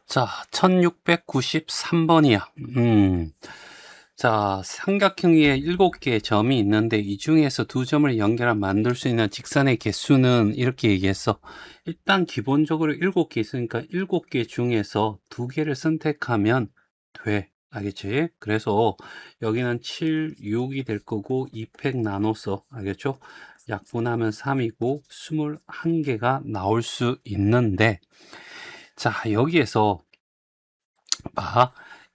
자, 1693번이야. 자, 삼각형 위에 7개의 점이 있는데 이 중에서 두 점을 연결한 만들 수 있는 직선의 개수는 이렇게 얘기했어. 일단 기본적으로 7개 있으니까 7개 중에서 2개를 선택하면 돼. 알겠지? 그래서 여기는 7, 6이 될 거고 2팩 나눠서 알겠죠? 약분하면 3이고 21개가 나올 수 있는데, 자, 여기에서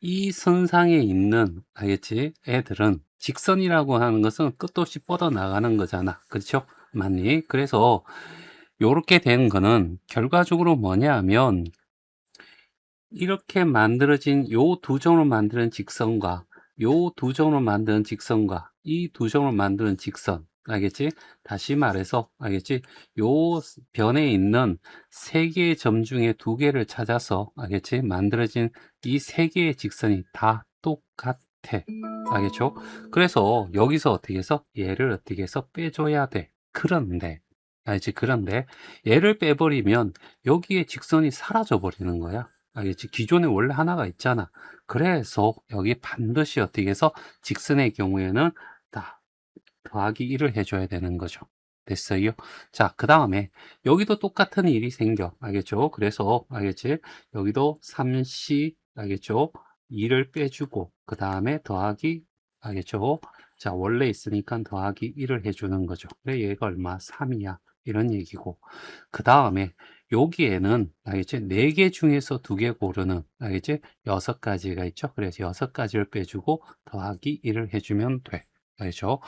이 선상에 있는, 알겠지? 애들은 직선이라고 하는 것은 끝도 없이 뻗어 나가는 거잖아. 그렇죠? 맞니? 그래서 요렇게 된 거는 결과적으로 뭐냐 하면 이렇게 만들어진 요 두 점으로 만드는 직선과 요 두 점으로 만드는 직선과 이 두 점으로 만드는 직선, 알겠지? 다시 말해서, 알겠지? 요 변에 있는 세 개의 점 중에 2개를 찾아서, 알겠지? 만들어진 이 세 개의 직선이 다 똑같아. 알겠죠? 그래서 여기서 어떻게 해서 얘를 어떻게 해서 빼줘야 돼. 그런데, 알지? 그런데 얘를 빼버리면 여기에 직선이 사라져 버리는 거야. 알겠지? 기존에 원래 하나가 있잖아. 그래서 여기 반드시 어떻게 해서 직선의 경우에는 다 더하기 1을 해줘야 되는 거죠. 됐어요? 자, 그 다음에 여기도 똑같은 일이 생겨. 알겠죠? 그래서 알겠지? 여기도 3C, 알겠죠? 2를 빼주고 그 다음에 더하기, 알겠죠? 자, 원래 있으니까 더하기 1을 해주는 거죠. 그래, 얘가 얼마? 3이야. 이런 얘기고. 그 다음에 여기에는, 알겠지? 4개 중에서 2개 고르는, 알겠지? 6가지가 있죠? 그래서 6가지를 빼주고 더하기 1을 해주면 돼. 알죠?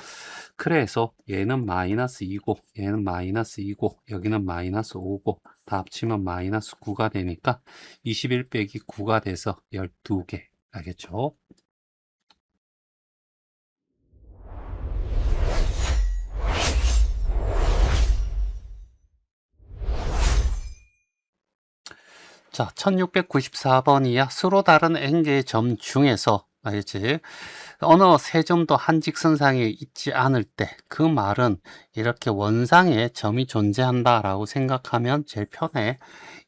그래서 얘는 마이너스 2고 얘는 마이너스 2고 여기는 마이너스 5고 다 합치면 마이너스 9가 되니까 21 빼기 9가 돼서 12개. 알겠죠? 자, 1694번이야. 서로 다른 n개의 점 중에서, 알겠지? 어느 세 점도 한 직선상에 있지 않을 때, 그 말은 이렇게 원상에 점이 존재한다라고 생각하면 제일 편해.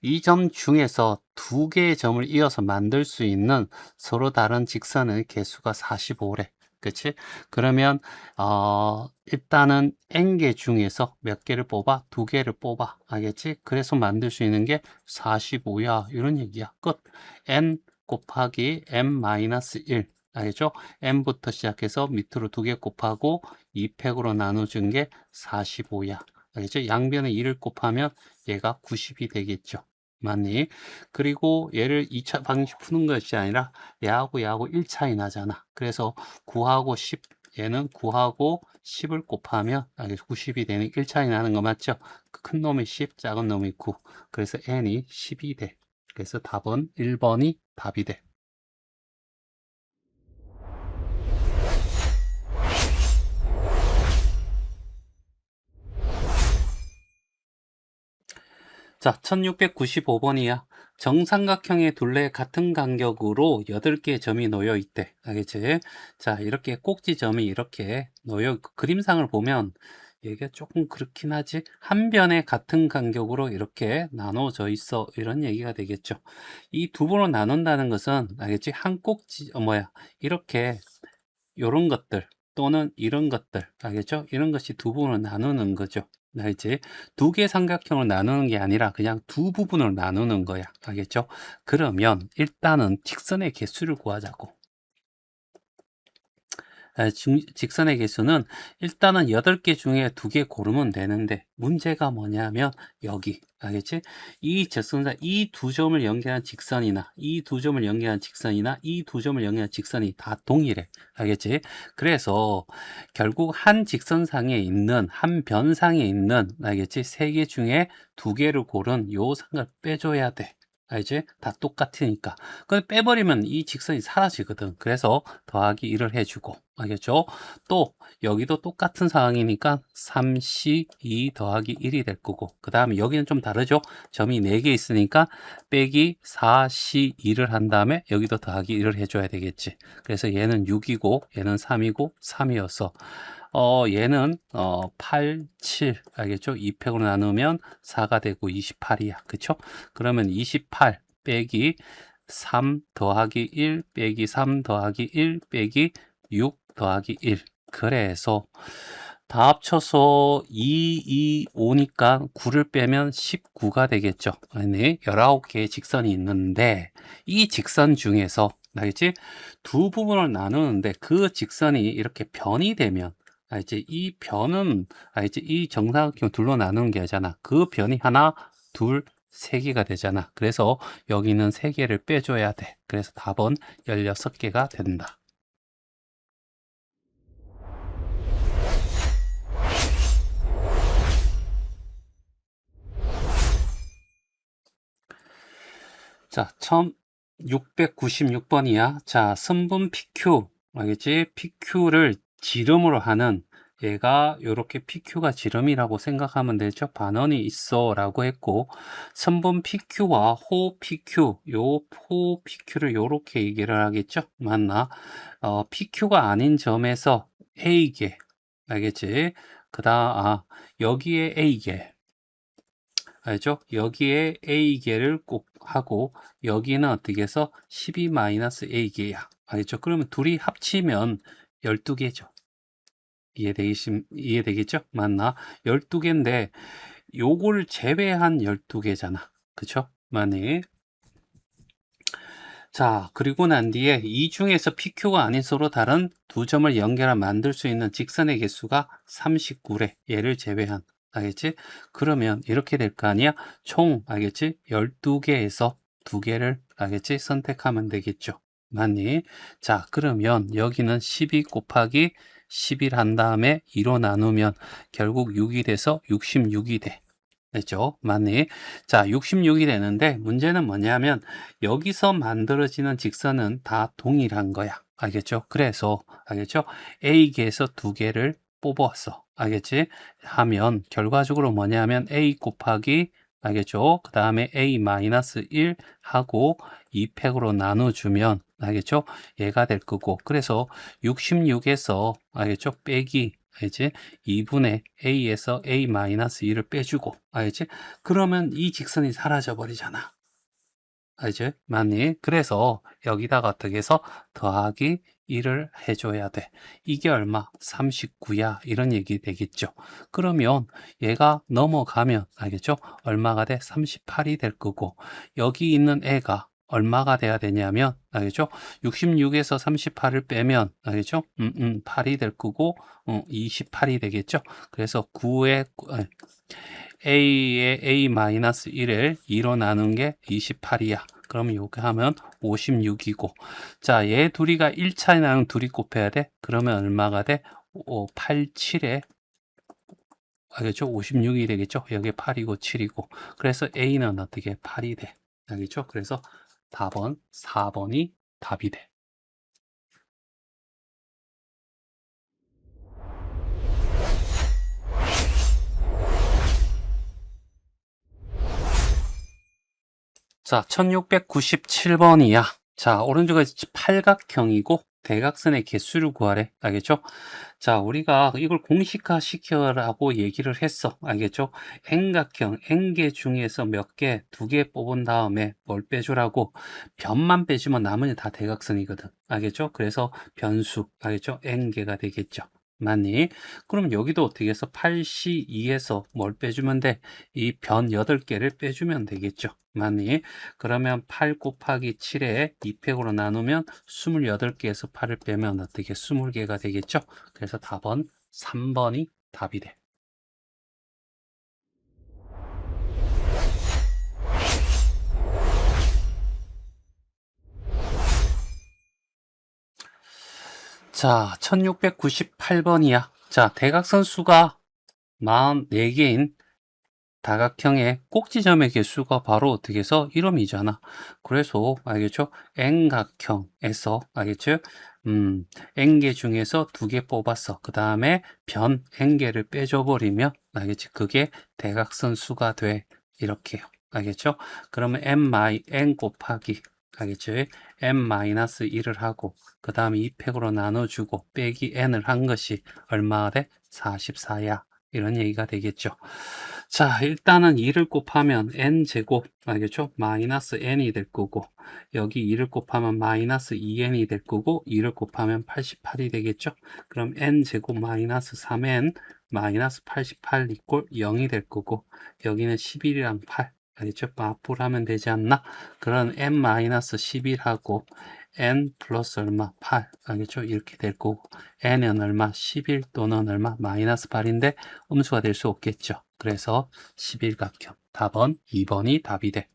이 점 중에서 2개의 점을 이어서 만들 수 있는 서로 다른 직선의 개수가 45래. 그치? 그러면 일단은 n개 중에서 몇 개를 뽑아? 2개를 뽑아. 알겠지? 그래서 만들 수 있는 게 45야. 이런 얘기야. 끝. n 곱하기 n-1. 알겠죠? n부터 시작해서 밑으로 2개 곱하고 2팩으로 나눠준 게 45야. 알겠죠? 양변에 2를 곱하면 얘가 90이 되겠죠. 맞니? 그리고 얘를 2차 방식 푸는 것이 아니라 얘하고 1 차이 나잖아. 그래서 9하고 10, 얘는 9하고 10을 곱하면 90이 되는 1 차이 나는 거 맞죠? 큰 놈이 10, 작은 놈이 9. 그래서 n이 10이 돼. 그래서 답은 1번이 답이 돼. 자, 1695번이야. 정삼각형의 둘레 같은 간격으로 8개의 점이 놓여 있대. 알겠지? 자, 이렇게 꼭지점이 이렇게 놓여, 그림상을 보면 얘가 조금 그렇긴 하지. 한 변에 같은 간격으로 이렇게 나눠져 있어. 이런 얘기가 되겠죠. 이 두 번으로 나눈다는 것은, 알겠지? 한 꼭지, 이렇게, 요런 것들, 또는 이런 것들, 알겠죠? 이런 것이 두 부분으로 나누는 거죠. 알지? 2개 삼각형을 나누는 게 아니라 그냥 두 부분으로 나누는 거야. 알겠죠? 그러면 일단은 직선의 개수를 구하자고. 직선의 개수는 일단은 8개 중에 2개 고르면 되는데 문제가 뭐냐면 여기 알겠지? 이 직선상 이 두 점을 연결한 직선이나 이 두 점을 연결한 직선이나 이 두 점을 연결한 직선이 다 동일해. 알겠지? 그래서 결국 한 직선상에 있는 한 변상에 있는 알겠지? 3개 중에 2개를 고른 요 상을 빼줘야 돼. 알지? 다 똑같으니까. 근데 빼버리면 이 직선이 사라지거든. 그래서 더하기 1을 해주고. 알겠죠? 또 여기도 똑같은 상황이니까 3C2 더하기 1이 될 거고 그 다음에 여기는 좀 다르죠? 점이 4개 있으니까 빼기 4C2를 한 다음에 여기도 더하기 1을 해줘야 되겠지. 그래서 얘는 6이고 얘는 3이고 3이어서 얘는 8, 7 알겠죠? 2팩으로 나누면 4가 되고 28이야. 그쵸? 그러면 28 빼기 3 더하기 1 빼기 3 더하기 1 빼기 6 더하기 1. 그래서 다 합쳐서 2, 5니까 9를 빼면 19가 되겠죠. 아니, 19개의 직선이 있는데 이 직선 중에서 알겠지? 두 부분을 나누는데 그 직선이 이렇게 변이 되면 알지? 이 변은 알지? 이 정사각형 둘로 나누는 게 아니잖아. 그 변이 하나, 둘, 세 개가 되잖아. 그래서 여기는 세 개를 빼줘야 돼. 그래서 답은 16개가 된다. 자, 1696번이야. 자, 선분 PQ, 알겠지? PQ를 지름으로 하는 얘가 이렇게 PQ가 지름이라고 생각하면 되죠. 반원이 있어 라고 했고, 선분 PQ와 호 PQ, 요 호 PQ를 이렇게 얘기를 하겠죠. 맞나? PQ가 아닌 점에서 A개, 알겠지? 그 다음, 여기에 A개. 알죠? 여기에 A개를 꼭 하고 여기는 어떻게 해서 12-A개야. 알겠죠? 그러면 둘이 합치면 12개죠. 이해되겠죠? 맞나? 12개인데 요걸 제외한 12개잖아. 그쵸? 만약 자, 그리고 난 뒤에 이 중에서 PQ가 아닌 서로 다른 두 점을 연결해 만들 수 있는 직선의 개수가 39래. 얘를 제외한. 알겠지? 그러면 이렇게 될 거 아니야? 총, 알겠지? 12개에서 2개를, 알겠지? 선택하면 되겠죠. 맞니? 자, 그러면 여기는 12 곱하기 11 한 다음에 2로 나누면 결국 6이 돼서 66이 돼. 됐죠? 맞니? 자, 66이 되는데 문제는 뭐냐면 여기서 만들어지는 직선은 다 동일한 거야. 알겠죠? 그래서 알겠죠? A개에서 2개를 뽑았어. 알겠지? 하면 결과적으로 뭐냐면 A 곱하기 알겠죠? 그 다음에 A-1 하고 2팩으로 나눠주면 알겠죠? 얘가 될 거고 그래서 66에서 알겠죠? 빼기 알지? 2분의 A에서 A-1을 빼주고 알지? 그러면 이 직선이 사라져 버리잖아. 알지? 맞니? 그래서 여기다가 어떻게 해서 더하기 1을 해줘야 돼. 이게 얼마? 39야. 이런 얘기 되겠죠. 그러면 얘가 넘어가면 알겠죠? 얼마가 돼? 38이 될 거고 여기 있는 애가 얼마가 돼야 되냐면 알겠죠? 66에서 38을 빼면 알겠죠? 8이 될 거고 28이 되겠죠? 그래서 9에 A의 A-1을 2로 나눈 게 28이야. 그러면 요거 하면 56이고 자, 얘 둘이가 1차에 나는 둘이 곱해야 돼. 그러면 얼마가 돼? 87에 알겠죠? 56이 되겠죠? 여기 8이고 7이고 그래서 A는 어떻게 8이 돼. 알겠죠? 그래서 답은 4번이 답이 돼. 자, 1697번이야. 자, 오른쪽에 팔각형이고 대각선의 개수를 구하래. 알겠죠? 자, 우리가 이걸 공식화 시켜라고 얘기를 했어. 알겠죠? N각형, N개 중에서 몇 개, 2개 뽑은 다음에 뭘 빼주라고? 변만 빼주면 나머지 다 대각선이거든. 알겠죠? 그래서 변수, 알겠죠? N개가 되겠죠. 맞니? 그럼 여기도 어떻게 해서 8C2에서 뭘 빼주면 돼? 이 변 8개를 빼주면 되겠죠. 맞니? 그러면 8 곱하기 7에 2팩으로 나누면 28개에서 8을 빼면 어떻게 20개가 되겠죠? 그래서 답은 3번이 답이 돼. 자, 1698번이야. 자, 대각선 수가 44개인 다각형의 꼭지점의 개수가 바로 어떻게 해서 1옴이잖아. 그래서 알겠죠? N각형에서 알겠죠? N개 중에서 2개 뽑았어. 그 다음에 변 N개를 빼줘버리면 알겠지? 그게 대각선 수가 돼. 이렇게요. 알겠죠? 그러면 N 곱하기 알겠죠? N-1을 하고 그 다음에 2팩으로 나눠주고 빼기 N을 한 것이 얼마가 돼? 44야. 이런 얘기가 되겠죠. 자, 일단은 2를 곱하면 n제곱, 알겠죠? 마이너스 n이 될 거고, 여기 2를 곱하면 마이너스 2n이 될 거고, 2를 곱하면 88이 되겠죠? 그럼 n제곱 마이너스 3n 마이너스 88 이꼴 0이 될 거고, 여기는 11이랑 8, 알겠죠? 마풀하면 되지 않나? 그런 n 마이너스 11하고, n 플러스 얼마? 8, 알겠죠? 이렇게 될 거고, n은 얼마? 11 또는 얼마? 마이너스 8인데, 음수가 될 수 없겠죠. 그래서 11각형 답은 2번이 답이 돼.